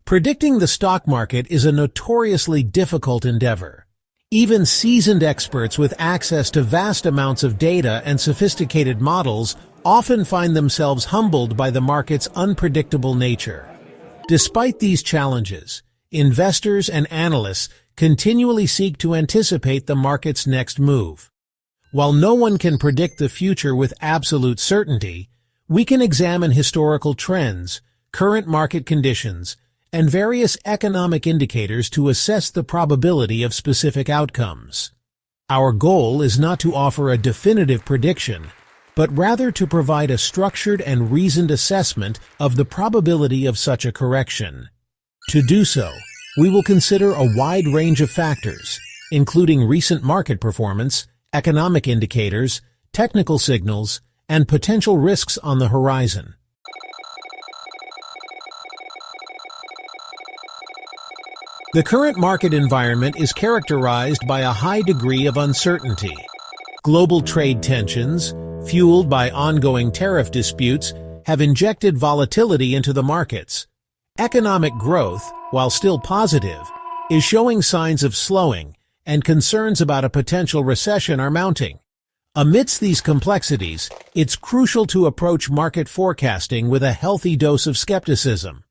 Predicting the stock market is a notoriously difficult endeavor. Even seasoned experts with access to vast amounts of data and sophisticated models often find themselves humbled by the market's unpredictable nature. Despite these challenges, investors and analysts continually seek to anticipate the market's next move. While no one can predict the future with absolute certainty, we can examine historical trends, current market conditions, and various economic indicators to assess the probability of specific outcomes. Our goal is not to offer a definitive prediction, but rather to provide a structured and reasoned assessment of the probability of such a correction. To do so, we will consider a wide range of factors, including recent market performance, economic indicators, technical signals, and potential risks on the horizon. The current market environment is characterized by a high degree of uncertainty. Global trade tensions, fueled by ongoing tariff disputes, have injected volatility into the markets. Economic growth, while still positive, is showing signs of slowing, and concerns about a potential recession are mounting. Amidst these complexities, it's crucial to approach market forecasting with a healthy dose of skepticism.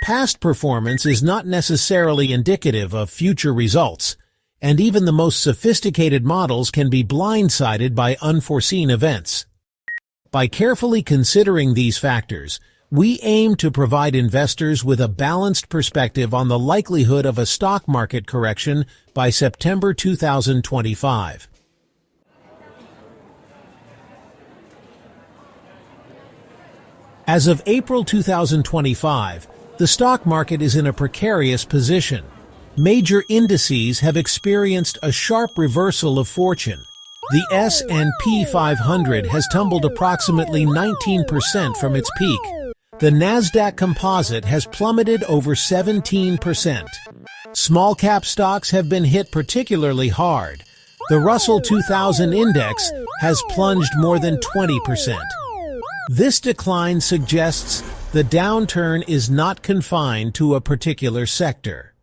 Past performance is not necessarily indicative of future results, and even the most sophisticated models can be blindsided by unforeseen events. By carefully considering these factors, we aim to provide investors with a balanced perspective on the likelihood of a stock market correction by September 2025. As of April 2025, the stock market is in a precarious position. Major indices have experienced a sharp reversal of fortune. The S&P 500 has tumbled approximately 19% from its peak. The Nasdaq Composite has plummeted over 17%. Small-cap stocks have been hit particularly hard. The Russell 2000 index has plunged more than 20%. This decline suggests the downturn is not confined to a particular sector.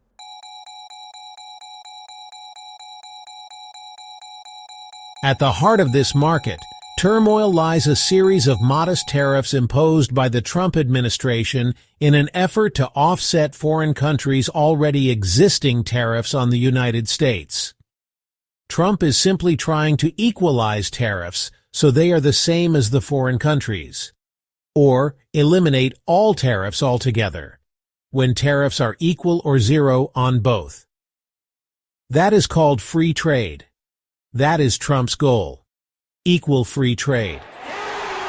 At the heart of this market turmoil lies a series of modest tariffs imposed by the Trump administration in an effort to offset foreign countries' already existing tariffs on the United States. Trump is simply trying to equalize tariffs so they are the same as the foreign countries, or eliminate all tariffs altogether, when tariffs are equal or zero on both. That is called free trade. That is Trump's goal. Equal free trade.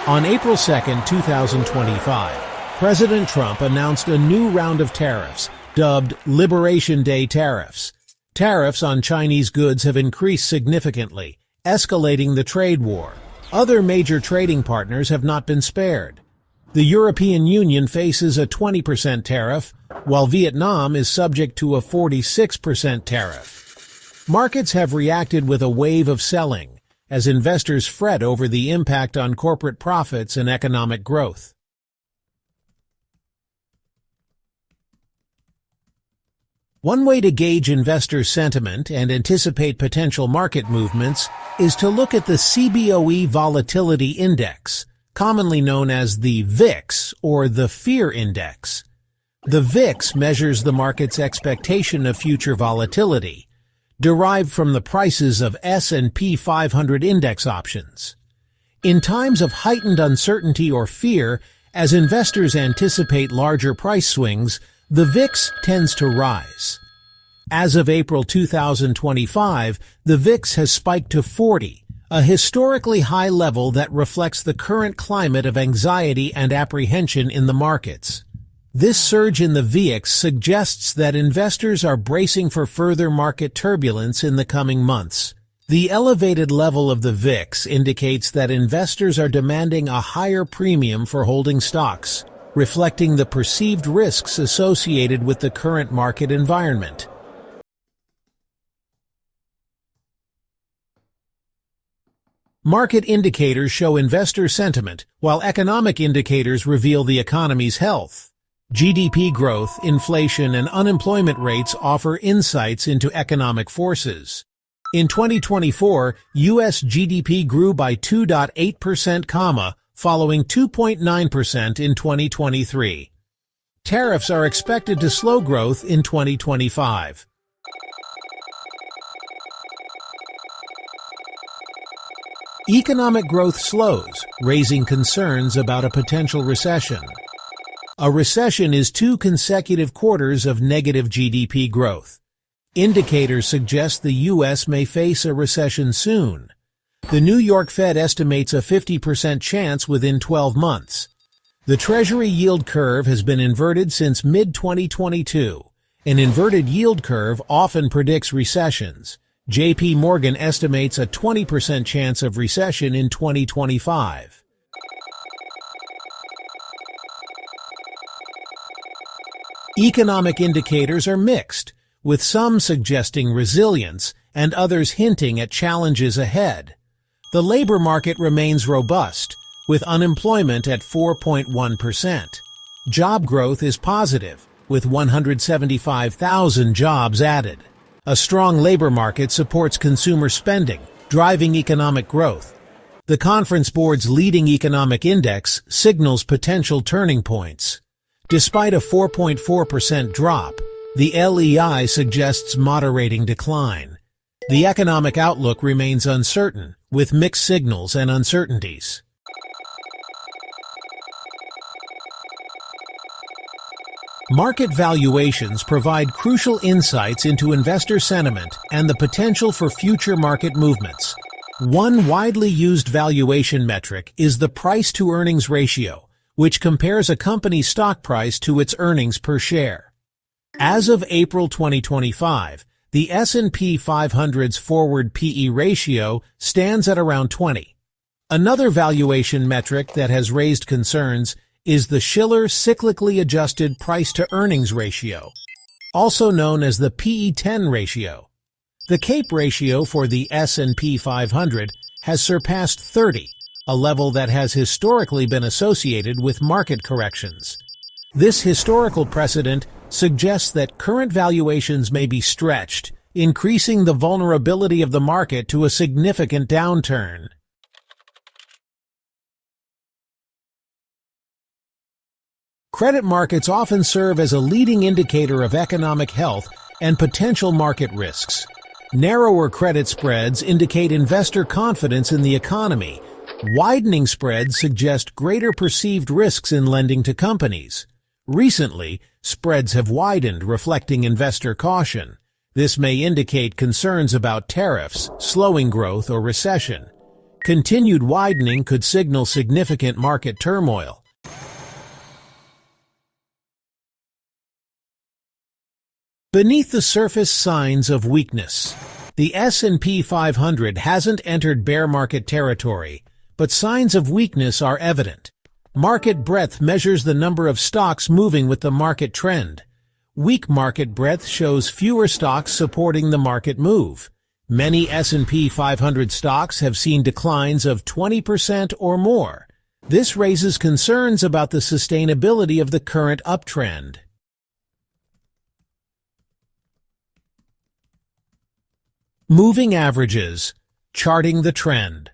On April 2, 2025, President Trump announced a new round of tariffs, dubbed Liberation Day tariffs. Tariffs on Chinese goods have increased significantly, escalating the trade war. Other major trading partners have not been spared. The European Union faces a 20% tariff, while Vietnam is subject to a 46% tariff. Markets have reacted with a wave of selling, as investors fret over the impact on corporate profits and economic growth. One way to gauge investor sentiment and anticipate potential market movements is to look at the CBOE Volatility Index, commonly known as the VIX or the Fear Index. The VIX measures the market's expectation of future volatility, derived from the prices of S&P 500 index options. In times of heightened uncertainty or fear, as investors anticipate larger price swings, the VIX tends to rise. As of April 2025, the VIX has spiked to 40, a historically high level that reflects the current climate of anxiety and apprehension in the markets. This surge in the VIX suggests that investors are bracing for further market turbulence in the coming months. The elevated level of the VIX indicates that investors are demanding a higher premium for holding stocks, reflecting the perceived risks associated with the current market environment. Market indicators show investor sentiment, while economic indicators reveal the economy's health. GDP growth, inflation, and unemployment rates offer insights into economic forces. In 2024, U.S. GDP grew by 2.8%, following 2.9% in 2023. Tariffs are expected to slow growth in 2025. Economic growth slows, raising concerns about a potential recession. A recession is 2 consecutive quarters of negative GDP growth. Indicators suggest the U.S. may face a recession soon. The New York Fed estimates a 50% chance within 12 months. The Treasury yield curve has been inverted since mid-2022. An inverted yield curve often predicts recessions. J.P. Morgan estimates a 20% chance of recession in 2025. Economic indicators are mixed, with some suggesting resilience and others hinting at challenges ahead. The labor market remains robust, with unemployment at 4.1%. Job growth is positive, with 175,000 jobs added. A strong labor market supports consumer spending, driving economic growth. The Conference Board's leading economic index signals potential turning points. Despite a 4.4% drop, the LEI suggests moderating decline. The economic outlook remains uncertain, with mixed signals and uncertainties. Market valuations provide crucial insights into investor sentiment and the potential for future market movements. One widely used valuation metric is the price-to-earnings ratio, which compares a company's stock price to its earnings per share. As of April 2025, the S&P 500's forward PE ratio stands at around 20. Another valuation metric that has raised concerns is the Shiller cyclically adjusted price-to-earnings ratio, also known as the PE10 ratio. The CAPE ratio for the S&P 500 has surpassed 30, a level that has historically been associated with market corrections. This historical precedent suggests that current valuations may be stretched, increasing the vulnerability of the market to a significant downturn. Credit markets often serve as a leading indicator of economic health and potential market risks. Narrower credit spreads indicate investor confidence in the economy. Widening spreads suggest greater perceived risks in lending to companies. Recently, spreads have widened, reflecting investor caution. This may indicate concerns about tariffs, slowing growth, or recession. Continued widening could signal significant market turmoil. Beneath the surface, signs of weakness. The S&P 500 hasn't entered bear market territory, but signs of weakness are evident. Market breadth measures the number of stocks moving with the market trend. Weak market breadth shows fewer stocks supporting the market move. Many S&P 500 stocks have seen declines of 20% or more. This raises concerns about the sustainability of the current uptrend. Moving averages, charting the trend.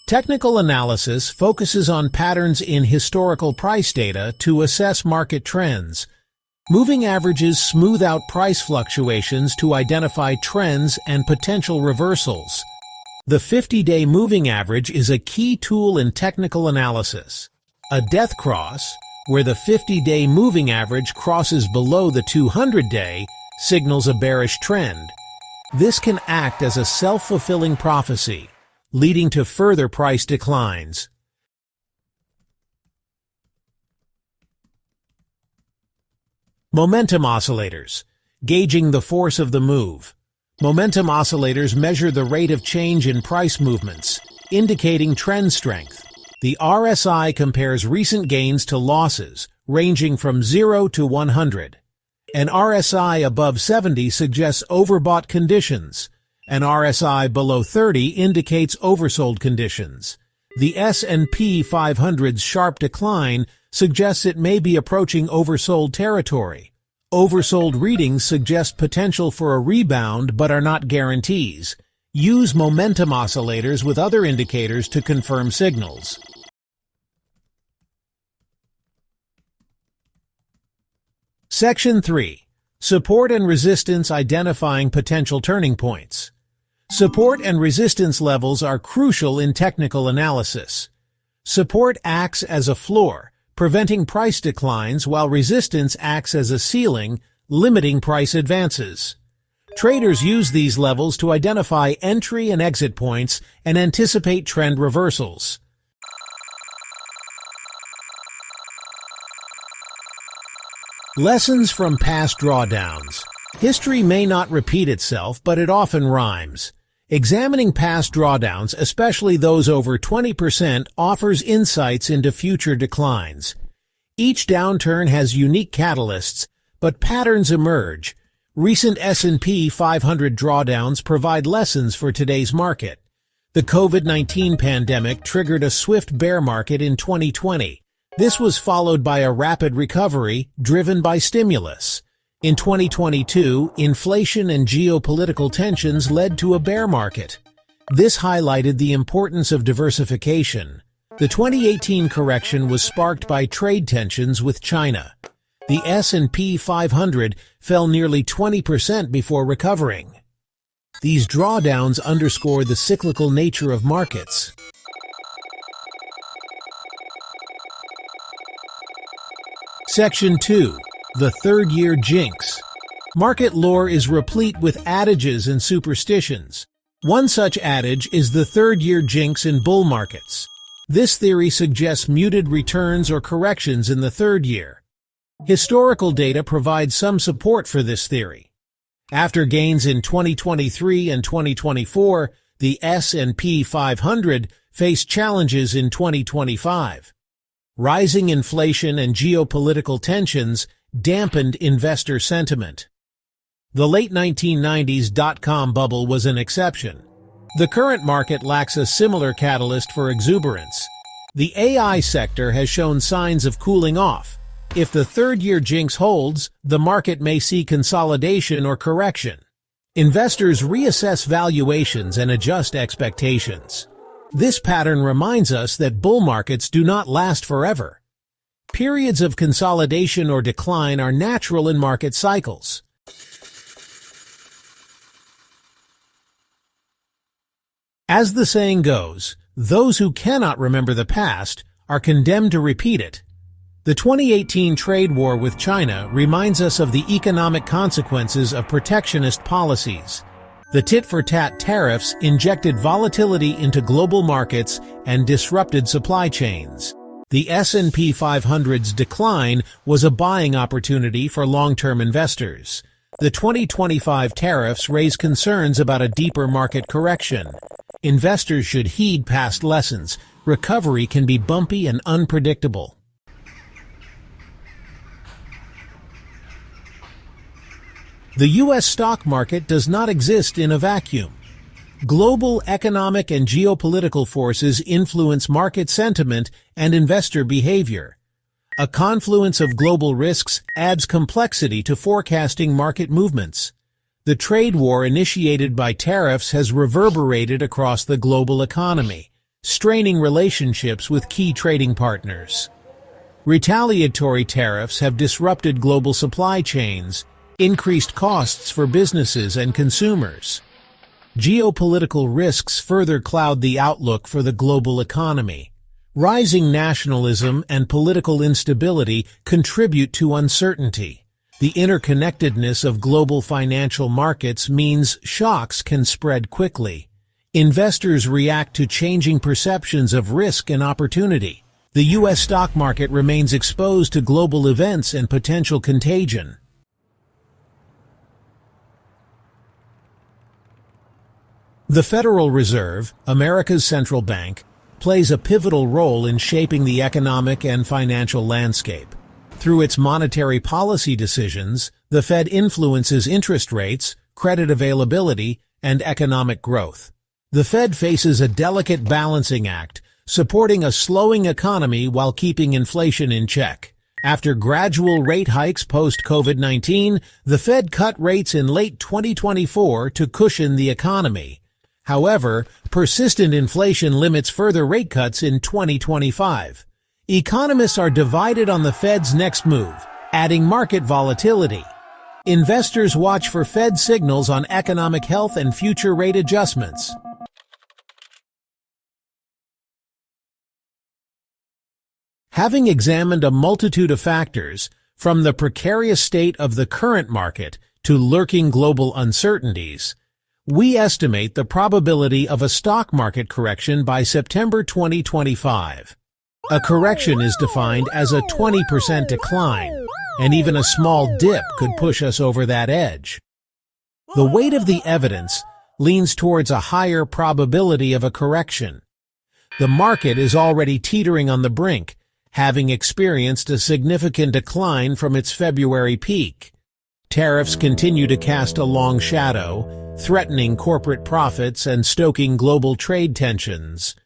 Technical analysis focuses on patterns in historical price data to assess market trends. Moving averages smooth out price fluctuations to identify trends and potential reversals. The 50-day moving average is a key tool in technical analysis. A death cross, where the 50-day moving average crosses below the 200-day, signals a bearish trend. This can act as a self-fulfilling prophecy, leading to further price declines. Momentum oscillators, gauging the force of the move. Momentum oscillators measure the rate of change in price movements, indicating trend strength. The RSI compares recent gains to losses, ranging from 0 to 100. An RSI above 70 suggests overbought conditions. An RSI below 30 indicates oversold conditions. The S&P 500's sharp decline suggests it may be approaching oversold territory. Oversold readings suggest potential for a rebound but are not guarantees. Use momentum oscillators with other indicators to confirm signals. Section 3. Support and resistance identifying potential turning points. Support and resistance levels are crucial in technical analysis. Support acts as a floor, preventing price declines, while resistance acts as a ceiling, limiting price advances. Traders use these levels to identify entry and exit points and anticipate trend reversals. Lessons from past drawdowns. History may not repeat itself, but it often rhymes. Examining past drawdowns, especially those over 20%, offers insights into future declines. Each downturn has unique catalysts, but patterns emerge. Recent S&P 500 drawdowns provide lessons for today's market. The COVID-19 pandemic triggered a swift bear market in 2020. This was followed by a rapid recovery driven by stimulus. In 2022, inflation and geopolitical tensions led to a bear market. This highlighted the importance of diversification. The 2018 correction was sparked by trade tensions with China. The S&P 500 fell nearly 20% before recovering. These drawdowns underscore the cyclical nature of markets. Section 2. The third-year jinx. Market lore is replete with adages and superstitions. One such adage is the third-year jinx in bull markets. This theory suggests muted returns or corrections in the third year. Historical data provides some support for this theory. After gains in 2023 and 2024, the S&P 500 faced challenges in 2025. Rising inflation and geopolitical tensions dampened investor sentiment. The late 1990s dot-com bubble was an exception. The current market lacks a similar catalyst for exuberance. The AI sector has shown signs of cooling off. If the third-year jinx holds, the market may see consolidation or correction. Investors reassess valuations and adjust expectations. This pattern reminds us that bull markets do not last forever. Periods of consolidation or decline are natural in market cycles. As the saying goes, those who cannot remember the past are condemned to repeat it. The 2018 trade war with China reminds us of the economic consequences of protectionist policies. The tit-for-tat tariffs injected volatility into global markets and disrupted supply chains. The S&P 500's decline was a buying opportunity for long-term investors. The 2025 tariffs raise concerns about a deeper market correction. Investors should heed past lessons. Recovery can be bumpy and unpredictable. The U.S. stock market does not exist in a vacuum. Global economic and geopolitical forces influence market sentiment and investor behavior. A confluence of global risks adds complexity to forecasting market movements. The trade war initiated by tariffs has reverberated across the global economy, straining relationships with key trading partners. Retaliatory tariffs have disrupted global supply chains, increased costs for businesses and consumers. Geopolitical risks further cloud the outlook for the global economy. Rising nationalism and political instability contribute to uncertainty. The interconnectedness of global financial markets means shocks can spread quickly. Investors react to changing perceptions of risk and opportunity. The U.S. stock market remains exposed to global events and potential contagion. The Federal Reserve, America's central bank, plays a pivotal role in shaping the economic and financial landscape. Through its monetary policy decisions, the Fed influences interest rates, credit availability, and economic growth. The Fed faces a delicate balancing act, supporting a slowing economy while keeping inflation in check. After gradual rate hikes post-COVID-19, the Fed cut rates in late 2024 to cushion the economy. However, persistent inflation limits further rate cuts in 2025. Economists are divided on the Fed's next move, adding market volatility. Investors watch for Fed signals on economic health and future rate adjustments. Having examined a multitude of factors, from the precarious state of the current market to lurking global uncertainties, we estimate the probability of a stock market correction by September 2025. A correction is defined as a 20% decline, and even a small dip could push us over that edge. The weight of the evidence leans towards a higher probability of a correction. The market is already teetering on the brink, having experienced a significant decline from its February peak. Tariffs continue to cast a long shadow, threatening corporate profits and stoking global trade tensions.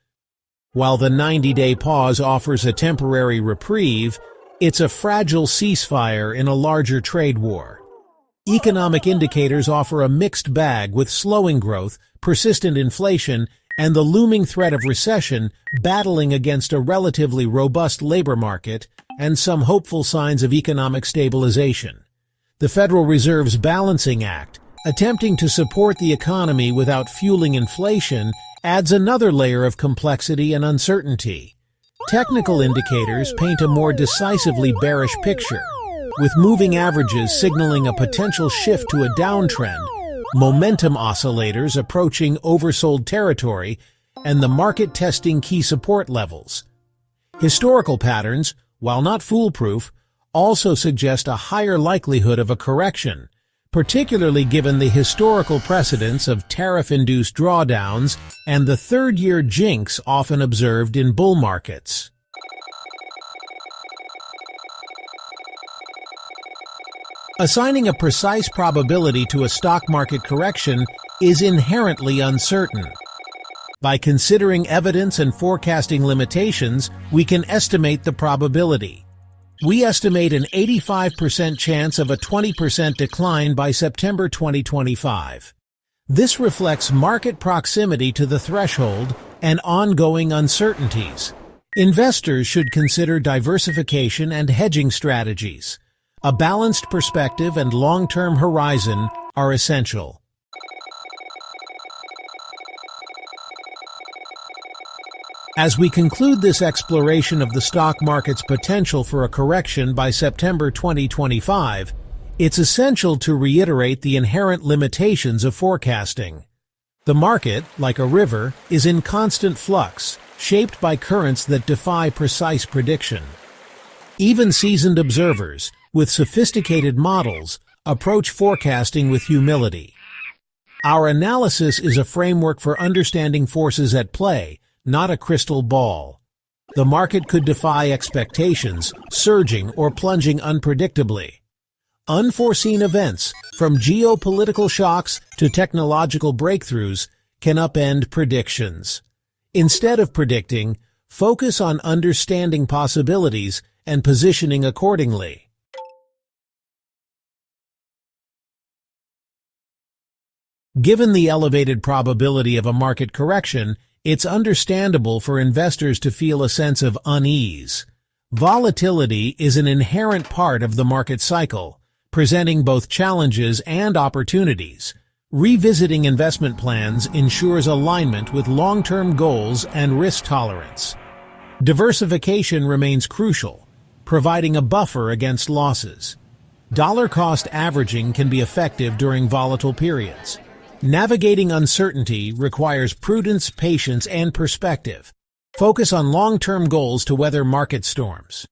While the 90-day pause offers a temporary reprieve, it's a fragile ceasefire in a larger trade war. Economic indicators offer a mixed bag, with slowing growth, persistent inflation, and the looming threat of recession battling against a relatively robust labor market and some hopeful signs of economic stabilization. The Federal Reserve's Balancing Act, attempting to support the economy without fueling inflation, adds another layer of complexity and uncertainty. Technical indicators paint a more decisively bearish picture, with moving averages signaling a potential shift to a downtrend, momentum oscillators approaching oversold territory, and the market testing key support levels. Historical patterns, while not foolproof, also suggest a higher likelihood of a correction, particularly given the historical precedents of tariff-induced drawdowns and the third-year jinx often observed in bull markets. Assigning a precise probability to a stock market correction is inherently uncertain. By considering evidence and forecasting limitations, we can estimate the probability. We estimate an 85% chance of a 20% decline by September 2025. This reflects market proximity to the threshold and ongoing uncertainties. Investors should consider diversification and hedging strategies. A balanced perspective and long-term horizon are essential. As we conclude this exploration of the stock market's potential for a correction by September 2025, it's essential to reiterate the inherent limitations of forecasting. The market, like a river, is in constant flux, shaped by currents that defy precise prediction. Even seasoned observers, with sophisticated models, approach forecasting with humility. Our analysis is a framework for understanding forces at play, not a crystal ball. The market could defy expectations, surging or plunging unpredictably. Unforeseen events, from geopolitical shocks to technological breakthroughs, can upend predictions. Instead of predicting, focus on understanding possibilities and positioning accordingly. Given the elevated probability of a market correction, it's understandable for investors to feel a sense of unease. Volatility is an inherent part of the market cycle, presenting both challenges and opportunities. Revisiting investment plans ensures alignment with long-term goals and risk tolerance. Diversification remains crucial, providing a buffer against losses. Dollar-cost averaging can be effective during volatile periods. Navigating uncertainty requires prudence, patience, and perspective. Focus on long-term goals to weather market storms.